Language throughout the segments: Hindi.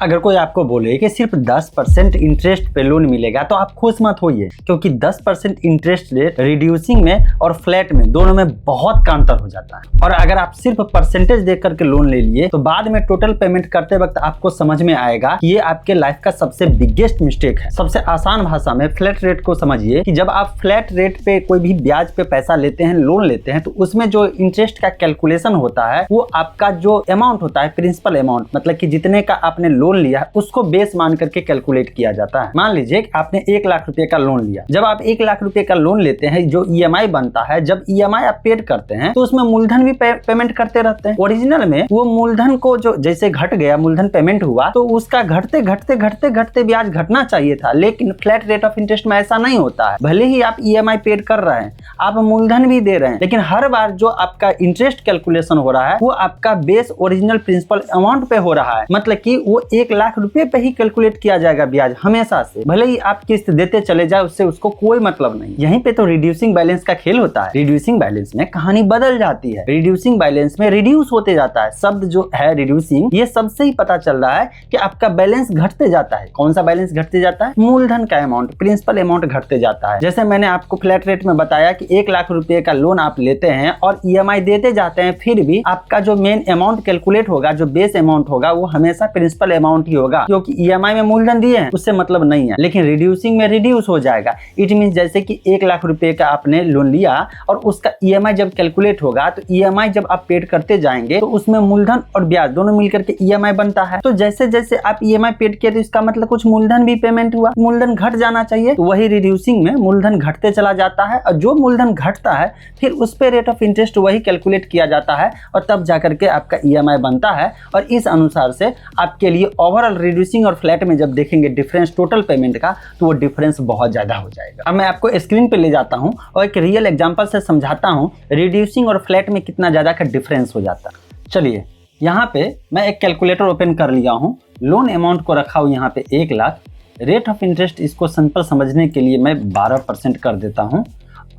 अगर कोई आपको बोले कि सिर्फ 10% इंटरेस्ट पे लोन मिलेगा तो आप खुश मत होइए, क्योंकि 10% इंटरेस्ट रेट रिड्यूसिंग में और फ्लैट में दोनों में बहुत का अंतर हो जाता है। और अगर आप सिर्फ परसेंटेज देख करके लोन ले लिए तो बाद में टोटल पेमेंट करते वक्त आपको समझ में आएगा कि ये आपके लाइफ का सबसे बिगेस्ट मिस्टेक है। सबसे आसान भाषा में फ्लैट रेट को समझिए कि जब आप फ्लैट रेट पे कोई भी ब्याज पे पैसा लेते हैं, लोन लेते हैं, तो उसमें जो इंटरेस्ट का कैलकुलेशन होता है वो आपका जो अमाउंट होता है, प्रिंसिपल अमाउंट, मतलब कि जितने का आपने लोन लिया है उसको बेस मान करके कैलकुलेट किया जाता है। मान लीजिए कि आपने 1 लाख रुपए का लोन लिया। जब आप 1 लाख रुपए का लोन लेते हैं, जो ईएमआई बनता है, जब ईएमआई आप पेड करते हैं तो उसमें मूलधन भी पेमेंट करते रहते हैं। ओरिजिनल में वो मूलधन को जो जैसे घट गया, मूलधन पेमेंट हुआ, तो उसका घटते घटते घटते घटते ब्याज घटना चाहिए था, लेकिन फ्लैट रेट ऑफ इंटरेस्ट में ऐसा नहीं होता है। भले ही आप ईएमआई पेड कर रहे हैं, आप मूलधन भी दे रहे हैं, लेकिन हर बार जो आपका इंटरेस्ट कैलकुलेशन हो रहा है वो आपका बेस ओरिजिनल प्रिंसिपल अमाउंट पे हो रहा है। मतलब कि वो 1 लाख रुपए पे ही कैलकुलेट किया जाएगा ब्याज हमेशा से। भले ही आप किस्त देते चले जाए, उससे उसको कोई मतलब नहीं। यहीं पे तो रिड्यूसिंग बैलेंस का खेल होता है। रिड्यूसिंग बैलेंस में कहानी बदल जाती है। रिड्यूसिंग बैलेंस में रिड्यूस होते जाता है। शब्द जो है रिड्यूसिंग, ये सबसे ही पता चल रहा है कि आपका बैलेंस घटते जाता है। कौन सा बैलेंस घटते जाता है? मूलधन का अमाउंट, प्रिंसिपल अमाउंट घटते जाता है। जैसे मैंने आपको फ्लैट रेट में बताया कि 1 लाख रुपए का लोन आप लेते हैं और ईएमआई देते जाते हैं, फिर भी आपका जो मेन अमाउंट कैलकुलेट होगा, जो बेस अमाउंट होगा, वो हमेशा प्रिंसिपल अमाउंट ही होगा, क्योंकि ईएमआई में मूलधन दिए हैं, उससे मतलब नहीं है। लेकिन रिड्यूसिंग में रिड्यूस हो जाएगा। इट मीन जैसे कि 1 लाख रुपए का आपने लोन लिया और उसका ईएमआई जब कैलकुलेट होगा, तो ईएमआई जब आप पेड करते जाएंगे तो उसमें मूलधन और ब्याज दोनों मिलकर के ईएमआई बनता है। तो जैसे जैसे आप ईएमआई पेड किए तो इसका मतलब कुछ मूलधन भी पेमेंट हुआ, मूलधन घट जाना चाहिए। तो वही रिड्यूसिंग में मूलधन घटते चला जाता है, और जो मूलधन घटता है फिर उस पे रेट ऑफ इंटरेस्ट वही कैलकुलेट किया जाता है, और तब जाकर के आपका ईएमआई बनता है। और इस अनुसार से आपके लिए ओवरऑल रिड्यूसिंग और फ्लैट में जब देखेंगे डिफरेंस टोटल पेमेंट का, तो वो डिफरेंस बहुत ज्यादा हो जाएगा। अब मैं आपको स्क्रीन पे ले जाता हूं और एक रियल एग्जांपल से समझाता हूं रिड्यूसिंग और फ्लैट में कितना ज्यादा का डिफरेंस हो जाता है। चलिए, यहाँ पे मैं एक कैलकुलेटर ओपन कर लिया हूँ। लोन अमाउंट को रखा हूँ यहाँ पे 1 लाख। रेट ऑफ इंटरेस्ट इसको सिंपल समझने के लिए मैं 12% कर देता हूँ,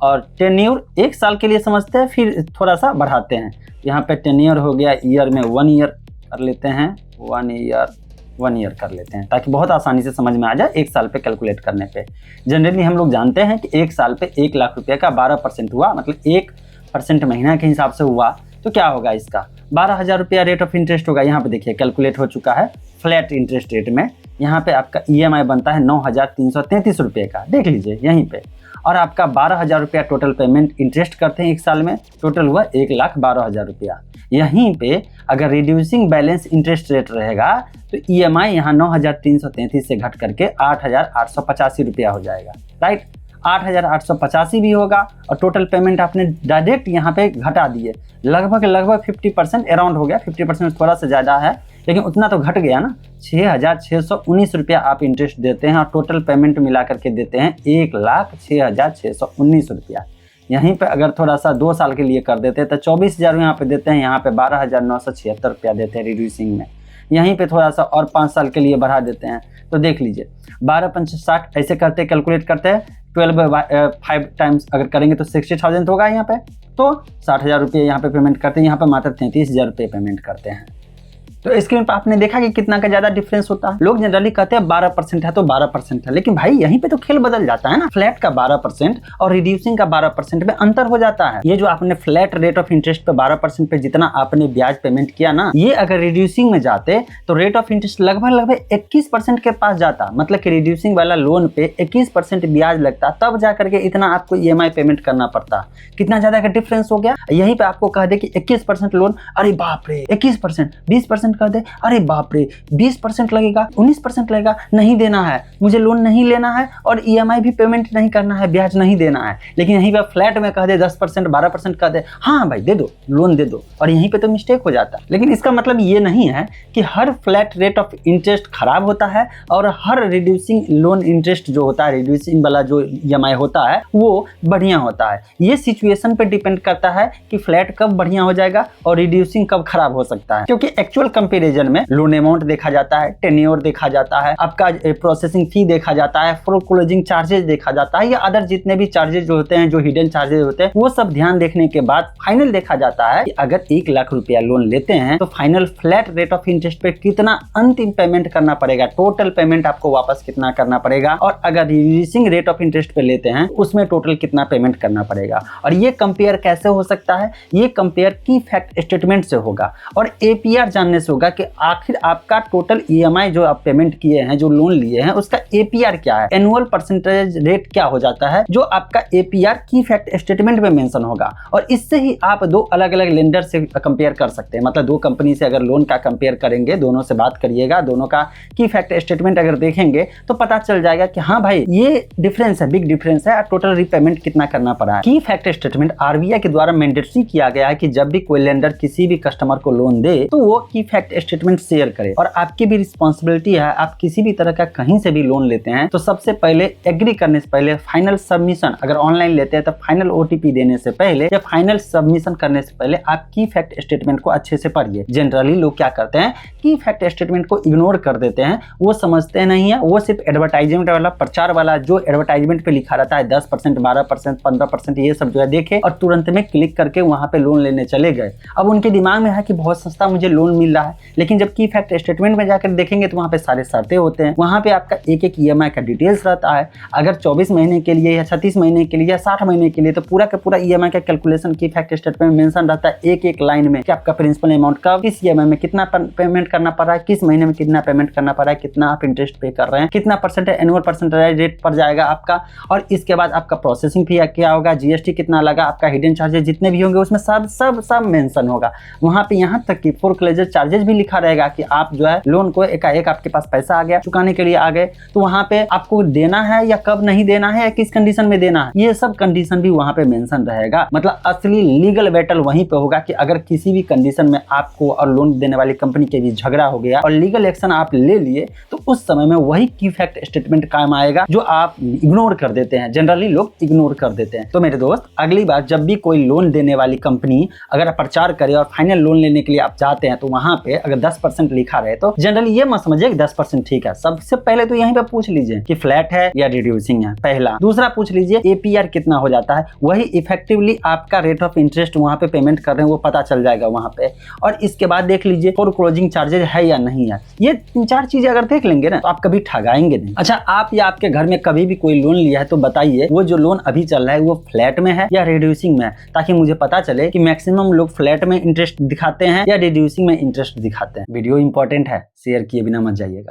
और टेन्योर 1 साल के लिए समझते हैं, फिर थोड़ा सा बढ़ाते हैं। यहाँ पे टेन्योर हो गया, ईयर में 1 ईयर कर लेते हैं, 1 ईयर कर लेते हैं, ताकि बहुत आसानी से समझ में आ जाए 1 साल पे कैलकुलेट करने पे। जनरली हम लोग जानते हैं कि 1 साल पे 1 लाख रुपए का 12% हुआ, मतलब 1% महीना के हिसाब से हुआ, तो क्या होगा इसका 12,000 रुपया रेट ऑफ इंटरेस्ट होगा। यहाँ पे देखिए कैलकुलेट हो चुका है फ्लैट इंटरेस्ट रेट में। यहाँ पे आपका ईएमआई बनता है 9,333 रुपये का, देख लीजिए यहीं पे। और आपका 12,000 रुपया टोटल पेमेंट इंटरेस्ट करते हैं 1 साल में, टोटल हुआ 1,12,000 रुपया। यहीं पे अगर रिड्यूसिंग बैलेंस इंटरेस्ट रेट रहेगा तो ईएमआई यहाँ 9,333 से घट करके 8,885 रुपया हो जाएगा, राइट। 8,885 भी होगा, और टोटल पेमेंट आपने डायरेक्ट यहाँ पे घटा दिए, लगभग 50% अराउंड हो गया। 50% थोड़ा सा ज़्यादा है, लेकिन उतना तो घट गया ना। 6,619 रुपया आप इंटरेस्ट देते हैं, और टोटल पेमेंट मिला करके देते हैं 1,06,619 रुपया। यहीं पे अगर थोड़ा सा 2 साल के लिए कर देते हैं तो 24,000 यहाँ पे देते हैं, यहाँ पे 12,976 रुपया देते हैं रिड्यूसिंग में। यहीं पे थोड़ा सा और 5 साल के लिए बढ़ा देते हैं, तो देख लीजिए 12×5 60, ऐसे करते कैलकुलेट करते हैं। 12/5 टाइम्स अगर करेंगे तो 60,000 होगा यहाँ पे, तो 60,000 रुपये यहाँ पे पेमेंट करते हैं। यहाँ पे मात्र 33,000 रुपये पेमेंट करते हैं। तो स्क्रीन पर आपने देखा कि कितना का ज्यादा डिफरेंस होता है। लोग जनरली कहते हैं 12% है तो 12% है, लेकिन भाई यहीं पे तो खेल बदल जाता है ना। फ्लैट का 12% और रिड्यूसिंग का 12% में अंतर हो जाता है। ये जो आपने फ्लैट रेट ऑफ इंटरेस्ट पे 12% पे जितना आपने ब्याज पेमेंट किया ना, ये अगर रिड्यूसिंग में जाते तो रेट ऑफ इंटरेस्ट लगभग 21% के पास जाता। मतलब कि रिड्यूसिंग वाला लोन पे 21% ब्याज लगता, तब जाकर के इतना आपको ईएमआई पेमेंट करना पड़ता। कितना ज्यादा का डिफरेंस हो गया। यहीं पे आपको कह दे कि 21% लोन, अरे बाप रे 21%, 20% कर दे, अरे बाप रे 20% लगेगा, 19% लगेगा, नहीं देना है, मुझे लोन नहीं लेना है और ईएमआई भी पेमेंट नहीं करना है, ब्याज नहीं देना है। लेकिन यहीं पे फ्लैट में कह दे 10%, 12% कह दे, हाँ भाई दे दो, लोन दे दो, और यहीं पे तो मिस्टेक हो जाता है। लेकिन इसका मतलब ये नहीं है कि हर फ्लैट रेट ऑफ इंटरेस्ट खराब होता है और हर रिड्यूसिंग लोन इंटरेस्ट जो होता है, रिड्यूसिंग वाला जो ईएमआई होता है वो बढ़िया होता है। ये सिचुएशन पे डिपेंड करता है कि फ्लैट कब बढ़िया हो जाएगा और रिड्यूसिंग कब खराब हो सकता है, क्योंकि एक्चुअल कंपेरिजन में लोन अमाउंट देखा जाता है, टेन्योर देखा जाता है, आपका प्रोसेसिंग फी देखा जाता है, फोरक्लोजिंग चार्जेस देखा जाता है, या अदर जितने भी चार्जेस जो होते हैं, जो हिडन चार्जेस होते हैं, वो सब ध्यान देखने के बाद फाइनल देखा जाता है कि अगर 1 लाख रुपया लोन लेते हैं तो final flat rate of interest पे कितना अंतिम पेमेंट करना पड़ेगा, टोटल पेमेंट आपको वापस कितना करना पड़ेगा, और अगर रिड्यूसिंग रेट ऑफ इंटरेस्ट पे लेते हैं उसमें टोटल कितना पेमेंट करना पड़ेगा। और ये कंपेयर कैसे हो सकता है? ये कंपेयर की फैक्ट स्टेटमेंट से होगा और एपीआर जानने से होगा कि आखिर आपका टोटल ईएमआई जो आप पेमेंट किए हैं, जो लोन लिए हैं, उसका एपीआर क्या है, एनुअल परसेंटेज रेट क्या हो जाता है, जो आपका एपीआर की फैक्ट स्टेटमेंट में मेंशन होगा। और इससे ही आप दो अलग अलग लेंडर से कंपेयर कर सकते हैं। मतलब दो कंपनी से अगर लोन का कंपेयर करेंगे, दोनों से बात करिएगा, दोनों का की फैक्ट स्टेटमेंट अगर देखेंगे तो पता चल जाएगा कि हाँ भाई ये डिफरेंस है, बिग डिफरेंस है, टोटल रीपेमेंट कितना करना पड़ा है। की फैक्ट स्टेटमेंट आरबीआई के द्वारा मैंडेटरी किया गया है कि जब भी कोई लेंडर किसी भी कस्टमर को लोन दे तो वो की फैक्ट स्टेटमेंट शेयर करे। और आपकी भी रिस्पॉन्सिबिलिटी है, आप किसी भी तरह का कहीं से भी लोन लेते हैं तो सबसे पहले एग्री करने से पहले फाइनल सबमिशन, अगर ऑनलाइन लेते हैं तो फाइनल ओटीपी देने से पहले या फाइनल सबमिशन करने से पहले आप की फैक्ट स्टेटमेंट को अच्छे से पढ़िए। जनरली लोग क्या करते हैं, की फैक्ट स्टेटमेंट को इग्नोर कर देते हैं, वो समझते नहीं है, वो सिर्फ एडवर्टाइजमेंट वाला, प्रचार वाला, जो एडवर्टाइजमेंट पे लिखा रहता है 10%, 12%, 15%, ये सब जो है देखे और तुरंत में क्लिक करके वहां पे लोन लेने चले गए। अब उनके दिमाग में है कि बहुत सस्ता मुझे लोन मिल रहा है, लेकिन जब की फैक्ट स्टेटमेंट में जाकर देखेंगे तो वहां पे सारे शर्तें होते हैं, वहां पे आपका एक एक ईएमआई का डिटेल्स रहता है। अगर 24 महीने के लिए या 36 महीने के लिए या 60 महीने के लिए तो पूरा का पूरा ईएमआई का कैलकुलेशन की फैक्ट स्टेटमेंट में मेंशन रहता है, एक एक लाइन में कि आपका प्रिंसिपल अमाउंट कब, किस ईएमआई में कितना पेमेंट करना पड़ रहा है, किस महीने में कितना पेमेंट करना पड़ रहा है, कितना आप इंटरेस्ट पे कर रहे हैं, कितना परसेंटेज एनुअल परसेंटेज रेट पर जाएगा आपका, और इसके बाद आपका प्रोसेसिंग फी क्या होगा, जीएसटी कितना लगा, आपका हिडन चार्जेस जितने भी होंगे उसमें सब सब सब मेंशन होगा। वहां पे यहाँ तक कि फोरक्लोजर चार्जेस भी लिखा रहेगा कि आप जो है लोन को एकाएक आपके पास पैसा आ गया, चुकाने के लिए आ गए तो वहां पे आपको देना है या कब नहीं देना है या किस कंडीशन में देना है, ये सब कंडीशन भी वहां पे मेंशन रहेगा। मतलब असली लीगल बैटल वहीं पे होगा कि अगर किसी भी कंडीशन में आपको और लोन देने वाली कंपनी के बीच झगड़ा हो गया और लीगल एक्शन आप ले लिए तो उस समय में वही की फैक्ट स्टेटमेंट काम आएगा जो आप इग्नोर कर देते हैं, जनरली लोग इग्नोर कर देते हैं। तो मेरे दोस्त, अगली बार जब भी कोई लोन देने वाली कंपनी अगर प्रचार करे और फाइनल लोन लेने के लिए आप जाते हैं तो वहां पे अगर 10% लिखा रहे तो जनरली ये मत समझिए कि 10% ठीक है। सबसे पहले तो यहीं पे पूछ लीजिए कि फ्लैट है या रिड्यूसिंग है, पहला। दूसरा पूछ लीजिए एपीआर कितना हो जाता है, वही इफेक्टिवली आपका रेट ऑफ इंटरेस्ट वहां पे पेमेंट कर रहे हैं वो पता चल जाएगा वहां पे। और इसके बाद देख लीजिए फोरक्लोजिंग चार्जेस है या नहीं है। ये 3-4 चीजें अगर देख लेंगे ना तो आप कभी ठगाएंगे नहीं। अच्छा, आप या आपके घर में कभी भी कोई लोन लिया है तो बताइए वो जो लोन अभी चल रहा है वो फ्लैट में है या रिड्यूसिंग में है, ताकि मुझे पता चले कि मैक्सिमम लोग फ्लैट में इंटरेस्ट दिखाते हैं या रिड्यूसिंग में इंटरेस्ट दिखाते हैं। वीडियो इंपॉर्टेंट है, शेयर किए बिना मत जाइएगा।